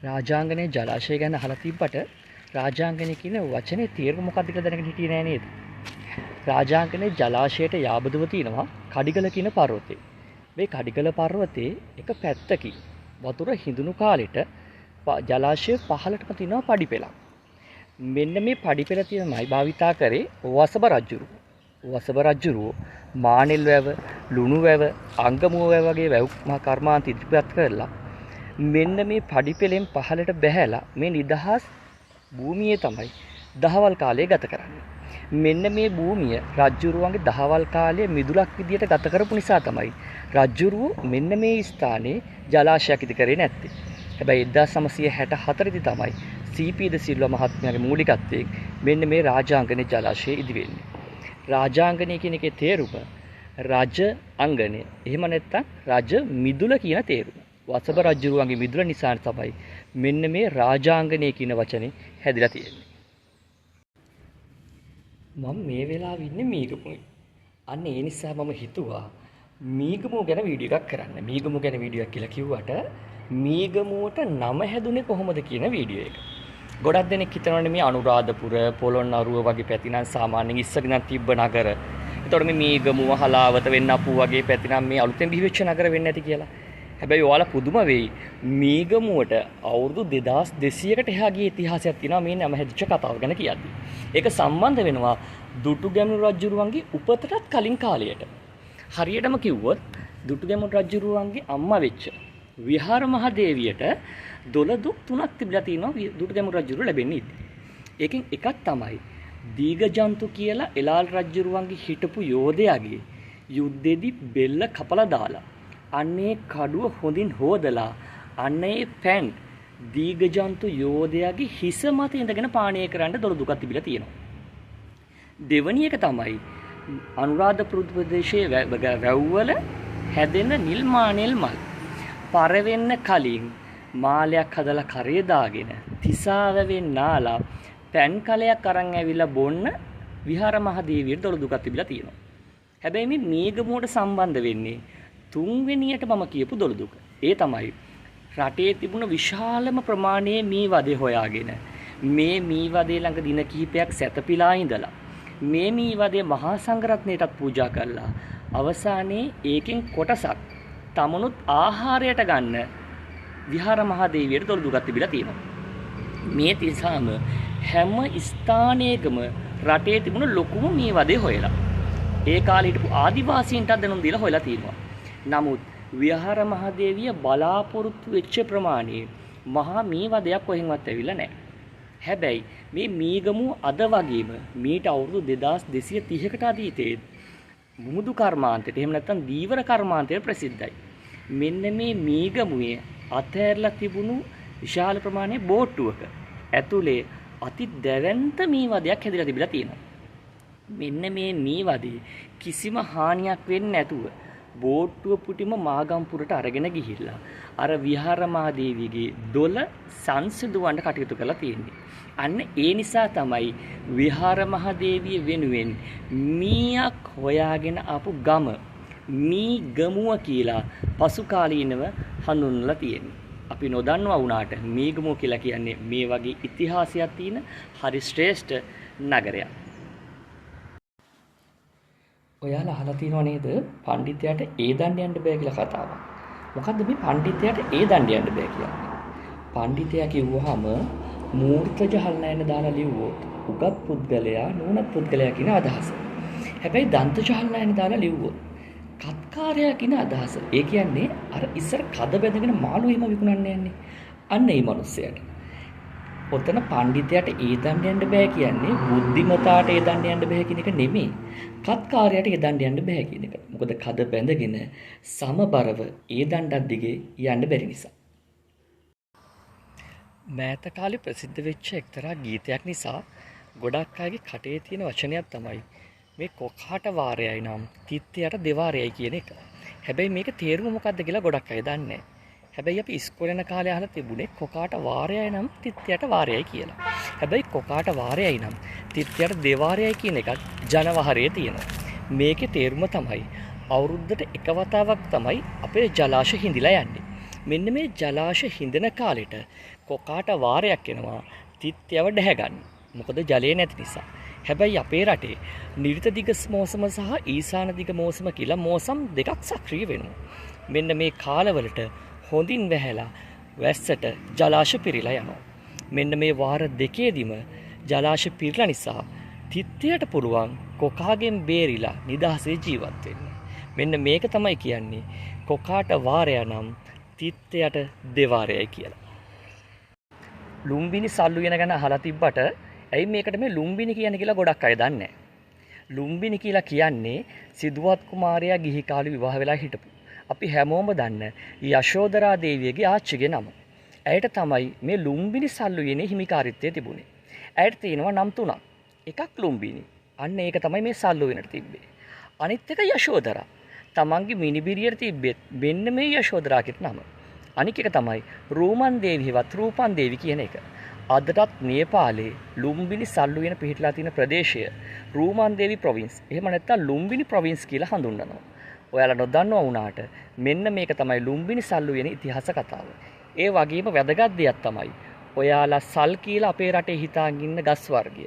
රාජාංගනේ ජලාශය ගැන අහලා තිබ්බට රාජාංගනේ කියන වචනේ තේරුම මොකක්ද කියලා දැනගෙන හිටියේ නෑ නේද? රාජාංගනේ ජලාශයට යාබදුව තියෙනවා කඩිගල කියන පර්වතේ. මේ කඩිගල පර්වතේ එක පැත්තකින් වතුර හිඳුණු කාලෙට ජලාශය පහළටම තියෙනවා පඩිපෙළක්. මෙන්න මේ පඩිපෙළ තියෙනමයි භාවිතා කරේ වසබ රජුරු. වසබ රජුරු මානෙල් වැව, ලුණු වැව, අංගමුව වැව වගේ වැව් කර්මාන්ත ඉදිරිපත් කරලා මෙන්න මේ පඩිපෙළෙන් පහළට බැහැලා මේ නිදහස් භූමියේ තමයි දහවල් කාලය ගත කරන්නේ. මෙන්න මේ භූමිය රජුරුවන්ගේ දහවල් කාලයේ මිදුලක් විදියට ගත කරපු නිසා තමයි රජුරුව මෙන්න මේ ස්ථානයේ ජලාශයක් ඉදි කරේ නැත්තේ. හැබැයි 1964 දී තමයි සීපී ද සිල්වා මහත්මයාගේ මූලිකත්වයෙන් මෙන්න මේ රාජාංගනේ ජලාශය ඉදි වෙන්නේ. රාජාංගනේ කියන එකේ තේරුම රජ අංගනේ. එහෙම නැත්නම් රජ මිදුල කියන තේරුම. වසබ රජුරුවන්ගේ මිදුල නිසා තමයි මෙන්න මේ රාජාංගනේ කියන වචනේ හැදිලා තියෙන්නේ. මම මේ වෙලාවේ ඉන්නේ මීගමුවේ. අන්න ඒ නිසා මම හිතුවා මීගමුව ගැන වීඩියෝ එකක් කරන්න. මීගමුව ගැන වීඩියෝ එකක් කියලා කිව්වට මීගමුවට නම හැදුනේ කොහොමද කියන වීඩියෝ එක. ගොඩක් දෙනෙක් හිතනවානේ මේ අනුරාධපුර, පොළොන්නරුව වගේ පැති නම් සාමාන්‍යයෙන් ඉස්සරගෙන තිබ්බ නගර. එතකොට මේ මීගමුව, හලාවත, වෙන්නප්පුව වගේ පැති නම් මේ අලුතෙන් බිහි වෙච්ච නගර වෙන්නේ නැති කියලා. හැබැයි ඔයාලා පුදුම වෙයි. මීගමුවට අවුරුදු 2200කට එහා ගිය ඉතිහාසයක් තියෙනවා මේ නම හැදිච්ච කතාව ගැන කියද්දී. ඒක සම්බන්ධ වෙනවා දුටුගැමුණු රජුරුවන්ගේ උපතටත් කලින් කාලයට. හරියටම කිව්වොත් දුටුගැමුණු රජුරුවන්ගේ අම්මා වෙච්ච විහාර මහදේවියට දොළ දුක් තුනක් තිබිලා තිනවා දුටුගැමුණු රජුරුව ලැබෙන්නේ. ඒකෙන් එකක් තමයි දීඝජන්තු කියලා එලාල් රජුරුවන්ගේ හිටපු යෝධයාගේ යුද්ධෙදී බෙල්ල කපලා දාලා අන්නේ කඩුව හොඳින් හොදලා අන්නේ පැන් දීඝජන්තු යෝධයාගේ හිස මත ඉඳගෙන පානීය කරන්න දොළ දුකක් තිබිලා තියෙනවා. දෙවැනි එක තමයි අනුරාධපුර ප්‍රදේශයේ වැව්වල හැදෙන නිල් මානෙල් මල්. පර වෙන්න කලින් මාලයක් හදලා කරේ දාගෙන තිසාවෙන් නාලා පැන් කලයක් අරන් ඇවිල්ලා බොන්න විහාර මහදේවියට දොළ දුකක් තිබිලා තියෙනවා. හැබැයි මේ මීගමුවට සම්බන්ධ වෙන්නේ තුන්වෙනියට මම කියපු දොළ දුක. ඒ තමයි රටේ තිබුණ විශාලම ප්‍රමාණයේ මී වදේ හොයාගෙන මේ මී වදේ ළඟ දින කිහිපයක් සැතපීලා ඉඳලා මේ මී වදේ මහා සංඝරත්නයටත් පූජා කළා. අවසානයේ ඒකෙන් කොටසක් තමනුත් ආහාරයට ගන්න විහාර මහදේවියට දොළ දුකක් තිබිලා තියෙනවා. මේ තිසාම හැම ස්ථානයකම රටේ තිබුණ ලොකුම මී වදේ හොයලා ඒ කාලේ හිටපු ආදිවාසීන්ට දැනුම් දීලා හොයලා තියෙනවා. නමුත් විහාර මහදේවිය බලාපොරොත්තු වෙච්ච ප්‍රමාණය මහා මී වදයක් කොහෙන්වත් ඇවිල්ලා නැහැ. හැබැයි මේ මීගමුව අද වගේම මීට අවුරුදු 2230කට අතීතයේ මුහුදු කර්මාන්තයට එහෙම නැත්නම් දීවර කර්මාන්තයට ප්‍රසිද්ධයි. මෙන්න මේ මීගමුවේ අතහැරලා තිබුණු විශාල ප්‍රමාණයේ බෝට්ටුවක ඇතුලේ අති දැවැන්ත මී වදයක් හැදිලා තිබිලා තියෙනවා. මෙන්න මේ මී වදේ කිසිම හානියක් වෙන්නේ නැතුව බෝට්ටුව පුටිම මාගම්පුරට අරගෙන ගිහිල්ලා අර විහාර මහදේවියගේ දොළ සංසිඳවන්න කටයුතු කරලා තියෙන්නේ. අන්න ඒ නිසා තමයි විහාර මහදේවිය වෙනුවෙන් මීයක් හොයාගෙන ආපු ගම මීගමුව කියලා පසු කාලීනව හඳුන්වලා තියෙන්නේ. අපි නොදන්නවා වුණාට මීගමුව කියලා කියන්නේ මේ වගේ ඉතිහාසයක් තියෙන හරි ශ්‍රේෂ්ඨ නගරයක්. ඔයාලා අහලා තියෙනව නේද පඬිතයාට ඒ දණ්ඩ යන්න බෑ කියලා කතාවක්. මොකද්ද මේ පඬිතයාට ඒ දණ්ඩ යන්න බෑ කියන්නේ? පඬිතයා කිව්වහම මූර්ත ජහල් නයන දාලා ලිව්වොත් උගත් පුද්ගලයා නුවණත් පුද්ගලයා කියන අදහස. හැබැයි දන්ත ජහල් නයන දාලා ලිව්වොත් කත්කාරයා කියන අදහස. ඒ කියන්නේ අර ඉස්සර කද බැඳගෙන මාළු එහෙම විකුණන්නේ යන්නේ. අන්න ඒ මිනිස්සයාට. ඔතන පඬිතයාට ඒ දණ්ඩ යන්න බෑ කියන්නේ බුද්ධිමතාට ඒ දණ්ඩ යන්න බෑ කියන එක නෙමෙයි. කත්කාරයාට ඒ දණ්ඩ යන්න බෑ කියන එක. මොකද කද බැඳගෙන සමබරව ඒ දණ්ඩක් දිගේ යන්න බැරි නිසා. මෑත කාලේ ප්‍රසිද්ධ වෙච්ච එක්තරා ගීතයක් නිසා ගොඩක් අයගේ කටේ තියෙන වචනයක් තමයි මේ කොකාට වාරයයි නම් තිත්තයට දෙවාරයයි කියන එක. හැබැයි මේක තේරුම මොකක්ද කියලා ගොඩක් අය දන්නේ නැහැ. හැබැයි අපි ඉස්කෝලේ යන කාලේ අහලා තිබුණේ කොකාට වාරයයි නම් තිත්තයට වාරයයි කියලා. හැබැයි කොකාට වාරයයි නම් තිත්තයට දෙවාරයයි කියන එකත් ජනවහරේ තියෙනවා. මේකේ තේරුම තමයි අවුරුද්දට එක වතාවක් තමයි අපේ ජලාශ හිඳිලා යන්නේ. මෙන්න මේ ජලාශ හිඳන කාලෙට කොකාට වාරයක් එනවා තිත්යව ඩැහැගන්න. මොකද ජලය නැති නිසා. හැබැයි අපේ රටේ නිරිත දිග මෝසම සහ ඊසාන දිග මෝසම කියලා මෝසම් දෙකක් සක්‍රිය වෙනවා. මෙන්න මේ කාලවලට හොඳින් වැහැලා වැස්සට ජලාශ පිරීලා යනවා. මෙන්න මේ වාර දෙකේදීම ජලාශ පිරලා නිසා තිත්තයට පුළුවන් කොකාගෙන් බේරිලා නිදහසේ ජීවත් වෙන්න. මෙන්න මේක තමයි කියන්නේ කොකාට වාරය නම් තිත්තයට දෙවාරයයි කියලා. ලුම්බිනි සල්ලු වෙන ගැන අහලා තිබ්බට ඇයි මේකට මේ ලුම්බිනි කියන්නේ කියලා ගොඩක් අය දන්නේ නැහැ. ලුම්බිනි කියලා කියන්නේ සිදුවත් කුමාරයා ගිහි කාලේ විවාහ වෙලා හිටපු. අපි හැමෝම දන්න යශෝදරා දේවියගේ ආච්චිගේ නම. ඇයට තමයි මේ ලුම්බිනි සල්ලුයනේ හිමිකාරීත්වය තිබුණේ. ඇයට තියෙනවා නම් තුනක්. එකක් ලුම්බිනි. අන්න ඒක තමයි මේ සල්ලු වෙනට තිබ්බේ. අනිත් එක යශෝදරා. තමන්ගේ මිනිබිරියට තිබ්බෙත් මෙන්න මේ යශෝදරා කියන නම. අනික එක තමයි රෝමන් දේවියවත් රූපන් දේවි කියන එක. අදටත් නේපාලේ ලුම්බිනි සල්ලු වෙන පිහිටලා තියෙන ප්‍රදේශය රූමන් දේවි ප්‍රොවින්ස්. එහෙම නැත්නම් ලුම්බිනි ප්‍රොවින්ස් කියලා හඳුන්වනවා. ඔයාලා නොදන්නවා වුණාට මෙන්න මේක තමයි ලුම්බිනි සල්ලු වෙන ඉතිහාස කතාව. ඒ වගේම වැදගත් දෙයක් තමයි ඔයාලා සල් කියලා අපේ රටේ හිතාගෙන ඉන්න ගස් වර්ගය.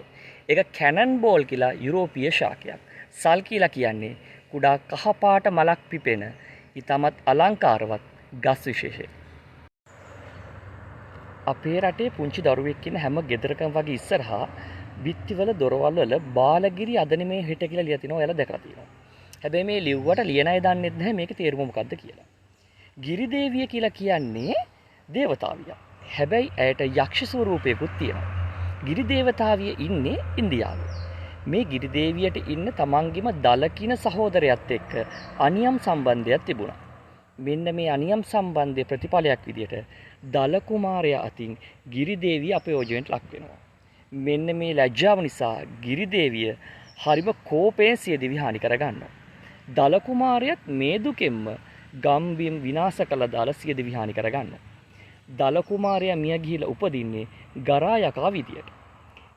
ඒක කැනන් බෝල් කියලා යුරෝපීය ශාකයක්. සල් කියලා කියන්නේ කුඩා කහපාට මලක් පිපෙන ඊටමත් අලංකාරවත් ගස් විශේෂය. අපේ රටේ පුංචි දරුවෙක් ඉන්න හැම ගෙදරකම වගේ ඉස්සරහා බිත්තිවල දොරවල් වල බාලගිරි අදනේ හිට කියලා ලියලා තිනවා. ඔයාලා දැකලා තියෙනවා. හැබැයි මේ ලිව්වට ලියන අය දන්නේ නැහැ මේකේ තේරුම මොකක්ද කියලා. ගිරිදේවිය කියලා කියන්නේ දේවතාවියක්. හැබැයි ඇයට යක්ෂ ස්වරූපයකුත් තියෙනවා. ගිරිදේවතාවිය ඉන්නේ ඉන්දියාවේ. මේ ගිරිදේවියට ඉන්න තමන්ගේම දලකින සහෝදරයත් එක්ක අනියම් සම්බන්ධයක් තිබුණා. මෙන්න මේ අනියම් සම්බන්ධයේ ප්‍රතිඵලයක් විදියට දල කුමාරයා අතින් ගිරිදේවිය අපයෝජනයට ලක් වෙනවා. මෙන්න මේ ලැජ්ජාව නිසා ගිරිදේවිය හරිම කෝපයෙන් සිය දිවි හානි කරගන්නවා. දල කුමාරයාත් මේ දුකෙන්ම ගම්බිම් විනාශ කළ දාලා සිය දිවි හානි කරගන්නවා. දල කුමාරයා මිය ගිහිලා උපදින්නේ ගරා යකා විදියට.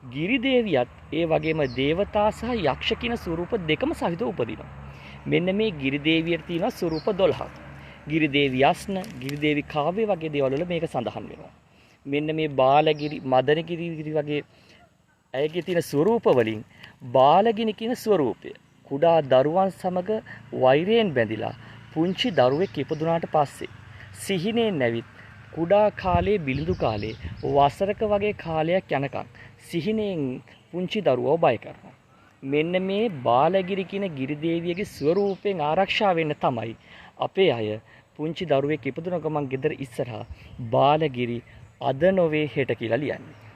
ගිරිදේවියත් ඒ වගේම දේවතා සහ යක්ෂ කියන ස්වරූප දෙකම සහිතව උපදිනවා. මෙන්න මේ ගිරිදේවියට තියෙන ස්වරූප 12ක්. ගිරිදේවි යස්න, ගිරිදේවි කාව්‍ය වගේ දේවල් වල මේක සඳහන් වෙනවා. මෙන්න මේ බාලගිරි, මදනගිරි වගේ ඇයගේ තියෙන ස්වරූප වලින් බාලගිනි කියන ස්වරූපය කුඩා දරුවන් සමග වෛරයෙන් බැඳිලා පුංචි දරුවෙක් ඉපදුනාට පස්සේ සිහිනෙන් නැවිත් කුඩා කාලේ බිලිඳු කාලේ වසරක වගේ කාලයක් යනකම් සිහිනෙන් පුංචි දරුවව බය කරනවා. මෙන්න මේ බාලගිරි කියන ගිරිදේවියගේ ස්වරූපයෙන් ආරක්ෂා වෙන්න තමයි අපේ අය පුංචි දරුවෙක් ඉපදුන ගමන් ගෙදර ඉස්සරහා බාලගිරි අද නොවේ හෙට කියලා ලියන්නේ.